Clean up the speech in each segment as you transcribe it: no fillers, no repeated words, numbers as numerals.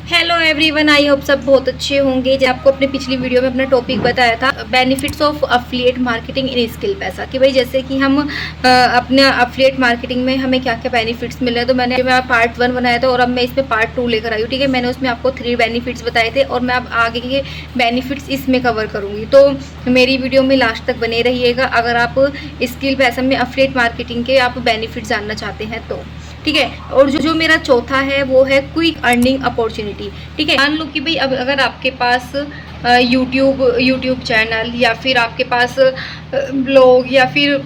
Hello everyone, I hope सब बहुत अच्छे होंगे। जो आपको अपने पिछली वीडियो में अपना टॉपिक बताया था, benefits of affiliate marketing in skill पैसा, कि भाई जैसे कि हम अपने अफिलिएट मार्केटिंग में हमें क्या क्या बेनिफिट्स मिल रहे हैं। तो मैंने पार्ट 1 बनाया था और अब मैं इसमें पार्ट 2 लेकर आई हूँ। ठीक है, मैंने उसमें आपको 3 बेनिफिट्स बताए थे और मैं अब आगे के बेनिफिट्स इसमें कवर करूँगी। तो मेरी वीडियो में लास्ट तक बने रहिएगा अगर आप स्किल पैसा में अफिलिएट मार्केटिंग के आप बेनिफिट जानना चाहते हैं तो। ठीक है, और जो मेरा चौथा है वो है क्विक अर्निंग अपॉर्चुनिटी। ठीक है, मान लो कि भाई अब अगर आपके पास यूट्यूब चैनल या फिर आपके पास ब्लॉग या फिर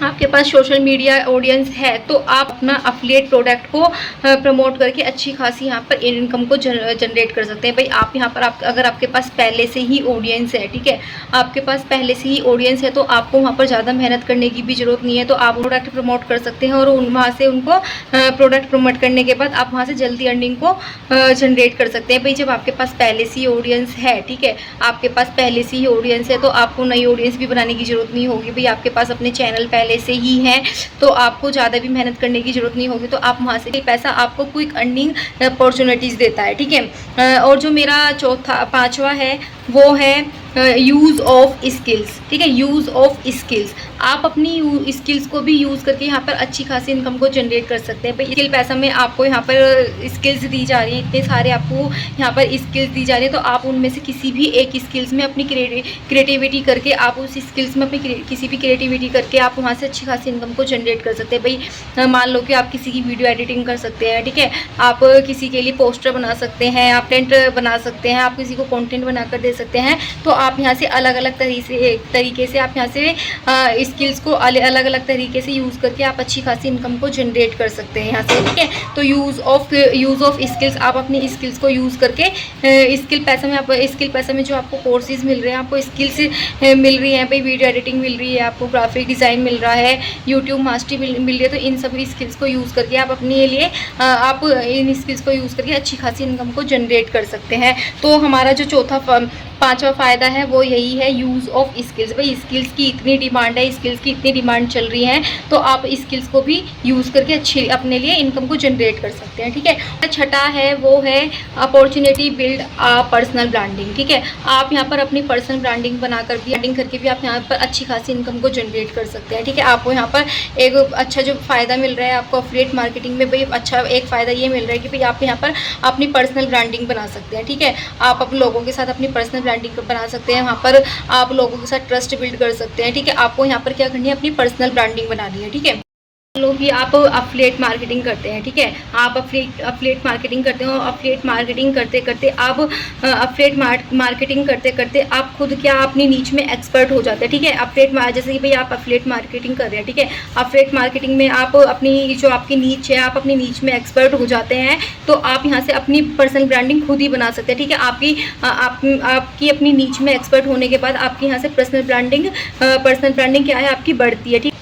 आपके पास सोशल मीडिया ऑडियंस है, तो आप अपना अफिलिएट प्रोडक्ट को प्रमोट करके अच्छी खासी यहाँ पर इनकम को जनरेट कर सकते हैं। भाई आप यहाँ पर अगर आपके पास पहले से ही ऑडियंस है, ठीक है, आपके पास पहले से ही ऑडियंस है, तो आपको वहाँ पर ज़्यादा मेहनत करने की भी ज़रूरत नहीं है। तो आप प्रोडक्ट प्रमोट कर सकते हैं और वहाँ से उनको प्रोडक्ट प्रमोट करने के बाद आप वहाँ से जल्दी अर्निंग को जनरेट कर सकते हैं। भाई जब आपके पास पहले से ही ऑडियंस है, ठीक है, आपके पास पहले से ही ऑडियंस है, तो आपको नई ऑडियंस भी बनाने की ज़रूरत नहीं होगी। भाई आपके पास अपने चैनल पहले से ही है, तो आपको ज़्यादा भी मेहनत करने की ज़रूरत नहीं होगी। तो आप वहाँ से पैसा आपको क्विक अर्निंग अपॉर्चुनिटीज़ देता है। ठीक है, और जो मेरा पांचवा है वो है यूज़ ऑफ स्किल्स। ठीक है, यूज़ ऑफ स्किल्स, आप अपनी स्किल्स को भी यूज़ करके यहाँ पर अच्छी खासी इनकम को जनरेट कर सकते हैं। भाई स्किल पैसा में आपको यहाँ पर स्किल्स दी जा रही हैं, इतने सारे आपको यहाँ पर स्किल्स दी जा रही है, तो आप उनमें से किसी भी एक स्किल्स में अपनी क्रिएटिविटी करके आप उस स्किल्स में अपनी किसी भी क्रिएटिविटी करके आप वहाँ से अच्छी खासी इनकम को जनरेट कर सकते हैं। भाई मान लो कि आप किसी की वीडियो एडिटिंग कर सकते हैं, ठीक है, आप किसी के लिए पोस्टर बना सकते हैं, आप टेंट बना सकते हैं, आप किसी को कॉन्टेंट बनाकर दे सकते हैं। तो आप यहाँ से अलग अलग तरीके से आप यहाँ से स्किल्स को अलग अलग तरीके से यूज़ करके आप अच्छी खासी इनकम को जनरेट कर सकते हैं यहाँ से। ठीक है, तो यूज़ ऑफ स्किल्स, आप अपनी स्किल्स को यूज़ करके स्किल पैसा में जो आपको कोर्सेज मिल रहे हैं, आपको स्किल्स मिल रही हैं। भाई वीडियो एडिटिंग मिल रही है, आपको ग्राफिक डिज़ाइन मिल रहा है, यूट्यूब मास्टरी मिल रही है, तो इन सभी स्किल्स को यूज़ करके आप अपने लिए आप इन स्किल्स को यूज़ करके अच्छी खासी इनकम को जनरेट कर सकते हैं। तो हमारा जो पांचवा फ़ायदा है वो यही है, यूज़ ऑफ स्किल्स। भाई स्किल्स की इतनी डिमांड है, स्किल्स की इतनी डिमांड चल रही है, तो आप स्किल्स को भी यूज़ करके अच्छी अपने लिए इनकम को जनरेट कर सकते हैं। ठीक है, छठा है वो है अपॉर्चुनिटी बिल्ड पर्सनल ब्रांडिंग। ठीक है, आप यहाँ पर अपनी पर्सनल ब्रांडिंग बनाकर भी आप यहाँ पर अच्छी खासी इनकम को जनरेट कर सकते हैं। ठीक है, आपको यहाँ पर एक अच्छा जो फ़ायदा मिल रहा है आपको अफिलिएट मार्केटिंग में, भाई अच्छा एक फ़ायदा ये मिल रहा है कि भाई आप यहाँ पर अपनी पर्सनल ब्रांडिंग बना सकते हैं। ठीक है, आप अपने लोगों के साथ अपनी पर्सनल ब्रांडिंग बना सकते हैं, वहाँ पर आप लोगों के साथ ट्रस्ट बिल्ड कर सकते हैं। ठीक है, आपको यहाँ पर क्या करनी है, अपनी पर्सनल ब्रांडिंग बनानी है। ठीक है, लो कि आप अफिलिएट मार्केटिंग करते हैं, ठीक है, आप अफिलिएट मार्केटिंग करते हो, अफिलिएट मार्केटिंग करते करते आप अफिलिएट मार्केटिंग करते करते आप खुद क्या अपनी नीच में एक्सपर्ट हो जाते हैं। ठीक है, जैसे कि भाई आप अफिलिएट मार्केटिंग कर रहे हैं, ठीक है, अफिलिएट मार्केटिंग में आप अपनी जो आपकी नीच है, आप अपनी नीच में एक्सपर्ट हो जाते हैं, तो आप यहाँ से अपनी पर्सनल ब्रांडिंग खुद ही बना सकते हैं। ठीक है, आपकी अपनी नीच में एक्सपर्ट होने के बाद आपकी यहाँ से पर्सनल ब्रांडिंग क्या है, आपकी बढ़ती है। ठीक,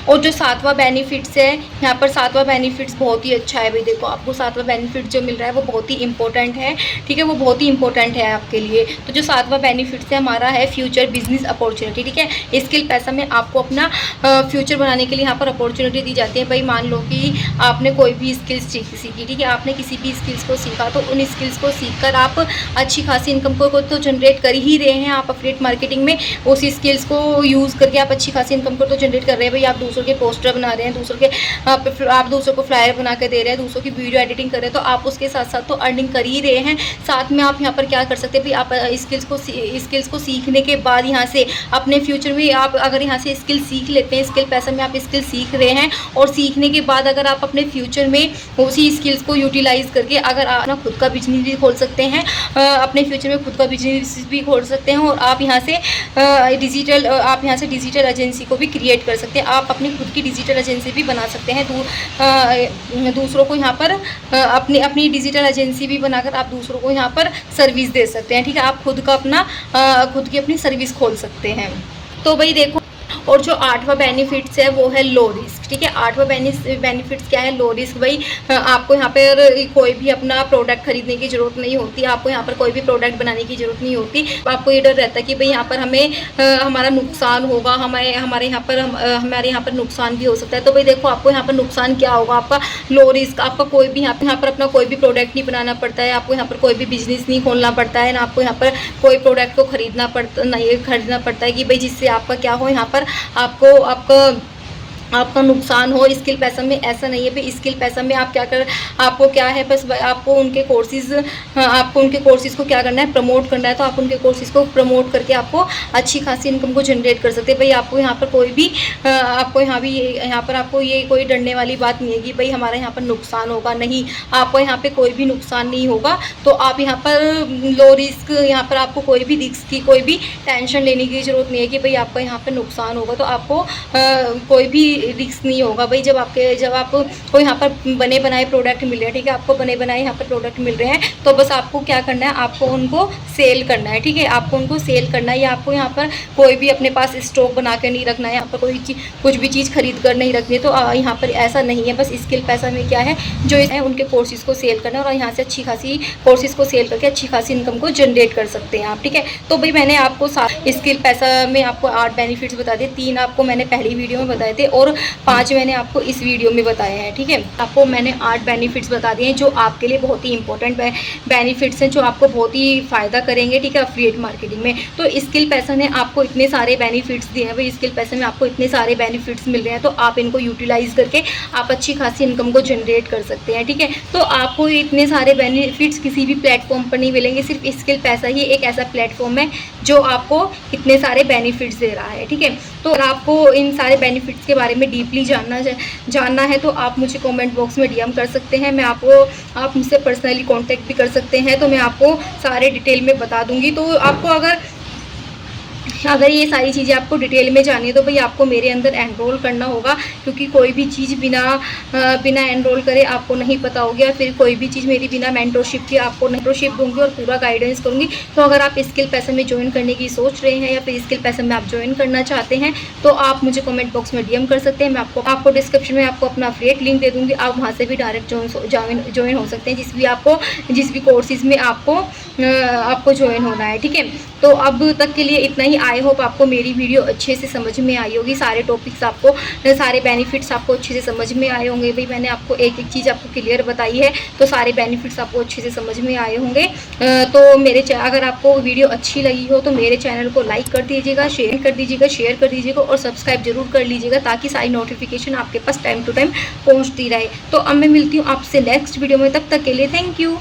और जो सातवां बेनिफिट्स है, यहाँ पर सातवां बेनिफिट्स बहुत ही अच्छा है। भाई देखो, आपको सातवां बेनिफिट जो मिल रहा है वो बहुत ही इंपॉर्टेंट है। ठीक है, वो बहुत ही इंपॉर्टेंट है आपके लिए। तो जो सातवां बेनिफिट्स है हमारा है फ्यूचर बिजनेस अपॉर्चुनिटी। ठीक है, स्किल पैसा में आपको अपना फ्यूचर बनाने के लिए यहाँ पर अपॉर्चुनिटी दी जाती है। भाई मान लो कि आपने कोई भी स्किल्स सीखी, ठीक है, आपने किसी भी स्किल्स को सीखा, तो उन स्किल्स को सीखकर आप अच्छी खासी इनकम को तो जनरेट कर ही रहे हैं। आप अफिलिएट मार्केटिंग में उसी स्किल्स को यूज़ करके आप अच्छी खासी इनकम को तो जनरेट कर रहे हैं। भाई आप दूसरों के पोस्टर बना रहे हैं, आप दूसरों को फ्लायर बना के दे रहे हैं, दूसरों की वीडियो एडिटिंग कर रहे हैं, तो आप उसके साथ साथ तो अर्निंग कर ही रहे हैं। साथ में आप यहाँ पर क्या कर सकते हैं, भाई आप स्किल्स को सीखने के बाद यहाँ से अपने फ्यूचर में आप अगर यहाँ से स्किल सीख लेते हैं, स्किल पैसा में आप स्किल सीख रहे हैं, और सीखने के बाद अगर आप अपने फ्यूचर में उसी स्किल्स को यूटिलाइज करके अगर आप अपना खुद का बिजनेस भी खोल सकते हैं, अपने फ्यूचर में खुद का बिजनेस भी खोल सकते हैं, और आप यहाँ से डिजिटल एजेंसी को भी क्रिएट कर सकते हैं। आप अपनी खुद की डिजिटल एजेंसी भी बना सकते हैं, दूसरों को यहाँ पर अपनी डिजिटल एजेंसी भी बनाकर आप दूसरों को यहाँ पर सर्विस दे सकते हैं। ठीक है, आप खुद की अपनी सर्विस खोल सकते हैं। तो भाई देखो, और जो आठवां बेनिफिट्स है वो है लो रिस्क। ठीक है। 8वां बेनिफिट्स क्या है, लो रिस्क। भाई आपको यहाँ पर कोई भी अपना प्रोडक्ट खरीदने की ज़रूरत नहीं होती, आपको यहाँ पर कोई भी प्रोडक्ट बनाने की ज़रूरत नहीं होती। आपको ये डर रहता है कि भाई यहाँ पर हमें हमारा नुकसान होगा, हमारे यहाँ पर नुकसान भी हो सकता है। तो भाई देखो आपको यहाँ पर नुकसान क्या होगा, आपका लो रिस्क, आपका कोई भी यहाँ पर अपना कोई भी प्रोडक्ट नहीं बनाना पड़ता है, आपको यहाँ पर कोई भी बिजनेस नहीं खोलना पड़ता है, ना आपको यहाँ पर कोई प्रोडक्ट को खरीदना पड़ता है कि भाई जिससे आपका क्या हो, यहाँ पर आपका नुकसान हो। स्किल पैसा में ऐसा नहीं है भाई, स्किल पैसा में आप आपको क्या है, बस आपको उनके कोर्सेज़ को क्या करना है, प्रमोट करना है। तो आप उनके कोर्सेज़ को प्रमोट करके आपको अच्छी खासी इनकम को जनरेट कर सकते हैं। भाई आपको यहाँ पर कोई भी आपको ये कोई डरने वाली बात नहीं है कि भाई हमारा यहाँ पर नुकसान होगा, नहीं, आपको यहाँ पर कोई भी नुकसान नहीं होगा। तो आप यहाँ पर लो रिस्क, यहाँ पर आपको कोई भी रिस्क की कोई भी टेंशन लेने की ज़रूरत नहीं है कि भाई आपका यहाँ पर नुकसान होगा। तो आपको कोई भी रिस्क नहीं होगा। भाई जब आपको यहाँ पर बने बनाए प्रोडक्ट मिल रहे हैं, ठीक है, आपको बने बनाए यहाँ पर प्रोडक्ट मिल रहे हैं, तो बस आपको क्या करना है, आपको उनको सेल करना है, ठीक है, आपको उनको सेल करना है। या आपको यहाँ पर कोई भी अपने पास स्टॉक बना के नहीं रखना है, यहाँ पर कुछ भी चीज़ खरीद कर नहीं रखनी है। तो यहाँ पर ऐसा नहीं है। बस स्किल पैसा में क्या है, जो है उनके कोर्सेज़ को सेल करना है और यहाँ से अच्छी खासी कोर्सेज़ को सेल करके अच्छी खासी इनकम को जनरेट कर सकते हैं आप, ठीक है। तो भाई मैंने आपको स्किल पैसा में आपको 8 बेनिफिट्स बता दिए, 3 आपको मैंने पहली वीडियो में बताए थे और 5 मैंने आपको इस वीडियो में बताए हैं, ठीक है। आपको मैंने 8 बेनिफिट्स बता दिए हैं जो आपके लिए बहुत ही इंपॉर्टेंट बेनिफिट्स हैं, जो आपको बहुत ही फ़ायदा करेंगे, ठीक है, एफिलिएट मार्केटिंग में। तो स्किल पैसा ने आपको इतने सारे बेनिफिट्स दिए हैं, भाई स्किल पैसे में आपको इतने सारे बेनिफिट्स मिल रहे हैं, तो आप इनको यूटिलाइज़ करके आप अच्छी खासी इनकम को जनरेट कर सकते हैं, ठीक है। तो आपको इतने सारे बेनिफिट्स किसी भी प्लेटफॉर्म पर नहीं मिलेंगे, सिर्फ स्किल पैसा ही एक ऐसा प्लेटफॉर्म है जो आपको इतने सारे बेनिफिट्स दे रहा है, ठीक है। तो अगर आपको इन सारे बेनिफिट्स के बारे में डीपली जानना है तो आप मुझे कमेंट बॉक्स में डीएम कर सकते हैं। आप मुझसे पर्सनली कांटेक्ट भी कर सकते हैं, तो मैं आपको सारे डिटेल में बता दूंगी। तो आपको अगर ये सारी चीज़ें आपको डिटेल में जाननी है तो भाई आपको मेरे अंदर एनरोल करना होगा, क्योंकि कोई भी चीज़ बिना एनरोल करे आपको नहीं पता होगी, और फिर कोई भी चीज़ मेरी बिना मेंटरशिप के आपको मेंटरशिप दूंगी और पूरा गाइडेंस करूँगी। तो अगर आप स्किल पैसा में ज्वाइन करने की सोच रहे हैं या फिर स्किल पैसा में आप ज्वाइन करना चाहते हैं तो आप मुझे कमेंट बॉक्स में डीएम कर सकते हैं। मैं आपको डिस्क्रिप्शन में आपको अपना अफिलिएट लिंक दे दूँगी, आप वहाँ से भी डायरेक्ट ज्वाइन हो सकते हैं, जिस भी कोर्सेज़ में आपको ज्वाइन होना है, ठीक है। तो अब तक के लिए इतना ही। आई होप आपको मेरी वीडियो अच्छे से समझ में आई होगी, सारे टॉपिक्स सारे बेनिफिट्स आपको अच्छे से समझ में आए होंगे। भाई मैंने आपको एक एक चीज़ आपको क्लियर बताई है, तो सारे बेनिफिट्स आपको अच्छे से समझ में आए होंगे। तो अगर आपको वीडियो अच्छी लगी हो तो मेरे चैनल को लाइक कर दीजिएगा, शेयर कर दीजिएगा और सब्सक्राइब जरूर कर लीजिएगा, ताकि सारी नोटिफिकेशन आपके पास टाइम टू टाइम पहुँचती रहे। तो अब मैं मिलती हूँ आपसे नेक्स्ट वीडियो में, तब तक के लिए थैंक यू।